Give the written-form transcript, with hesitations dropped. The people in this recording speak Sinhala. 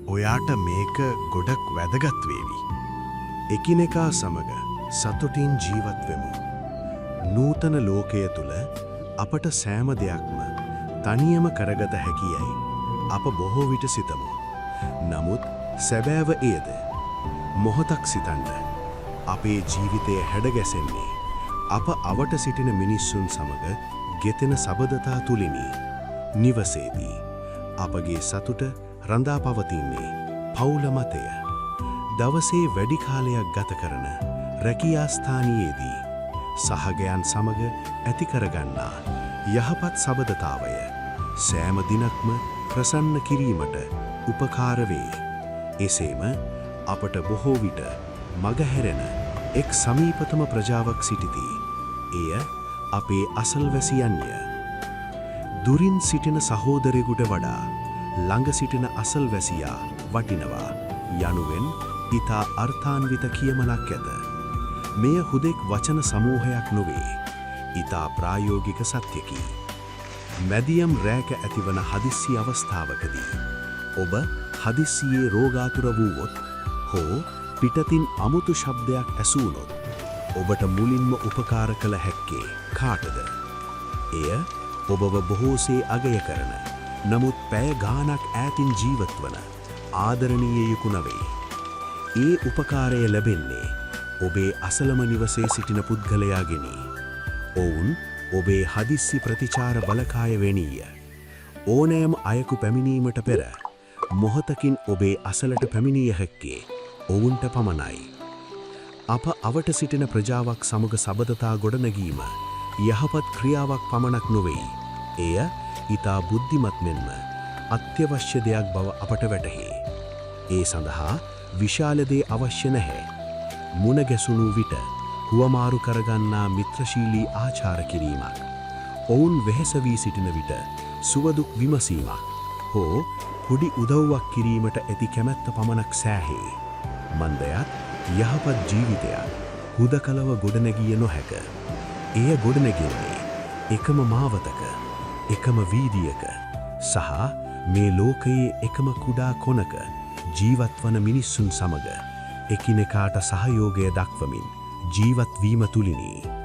ඔයාට මේක ගොඩක් වැදගත් වේවි. එකිනෙකා සමග සතුටින් ජීවත් වෙමු. නූතන ලෝකය තුල අපට සෑම දෙයක්ම තනියම කරගත හැකියයි අප බොහෝ විට සිතමු. නමුත් සැබෑව එයද? මොහොතක් සිතන්න. අපේ ජීවිතය හැඩගැසෙන්නේ අප අවට සිටින මිනිස්සුන් සමග ගෙතෙන සබඳතා තුලිනි. නිවසේදී අපගේ සතුට රඳා පවතින්නේ පවුල මතය. දවසේ වැඩි කාලයක් ගත කරන රැකියා ස්ථානයේදී සහගයන් සමග ඇති කරගන්නා යහපත් සබඳතාවය සෑම දිනක්ම ප්‍රසන්න කිරීමට උපකාර වේ. එසේම අපට බොහෝ විට මගහැරෙන එක් සමීපතම ප්‍රජාවක් සිටිති. එය අපේ අසල්වැසියන්ය. දුරින් සිටින සහෝදරයෙකුට වඩා ළඟ සිටින අසල්වැසියා වටිනවා යනුවෙන් ඊතා අර්ථාන්විත කියමනක් ඇත. මෙය හුදෙක් වචන සමූහයක් නොවේ. ඊතා ප්‍රායෝගික සත්‍යකි. මැදියම් රැක ඇතිවන හදිස්සි අවස්ථාවකදී ඔබ හදිස්සියේ රෝගාතුර වූවොත් හෝ පිටතින් අමුතු ශබ්දයක් ඇසුනොත් ඔබට මුලින්ම උපකාර කළ හැක්කේ කාටද? එය ඔබව බොහෝසේ අගය කරන නමුත් පැය ගානක් ඈතින් ජීවත්වන ආදරණීයෙකු නොවේ. ඒ උපකාරය ලැබෙන්නේ ඔබේ අසලම නිවසේ සිටින පුද්ගලයාගෙනි. ඔවුන් ඔබේ හදිස්සි ප්‍රතිචාර බලකාය වෙනීය. ඕනෑම අයෙකු පැමිණීමට පෙර මොහොතකින් ඔබේ අසලට පැමිණිය හැක්කේ ඔවුන්ට පමණයි. අප අවට සිටින ප්‍රජාවක් සමග සබඳතා ගොඩනැගීම යහපත් ක්‍රියාවක් පමණක් නොවේ. එය ඊතා බුද්ධිමත් මෙන්ම අත්‍යවශ්‍ය දෙයක් බව අපට වැටහේ. ඒ සඳහා විශාල දේ අවශ්‍ය නැහැ. මුණ ගැසුණු විට හුවමාරු කරගන්නා මිත්‍රශීලී ආචාර කිරීමක්. ඔවුන් වෙහෙස වී සිටින විට සුවදුක් විමසීමක්. හෝ පොඩි උදව්වක් කිරීමට ඇති කැමැත්ත පමණක් සෑහේ. මන්දයත් යහපත් ජීවිතයක් හුදකලව ගොඩනැගිය නොහැක. එය ගොඩනැගෙන්නේ එකම මාවතක, එකම වීදියක සහ මේ ලෝකයේ එකම කුඩා කොනක ජීවත්වන මිනිස්සුන් සමග එකිනෙකාට සහයෝගය දක්වමින් ජීවත් වීම තුලිනි.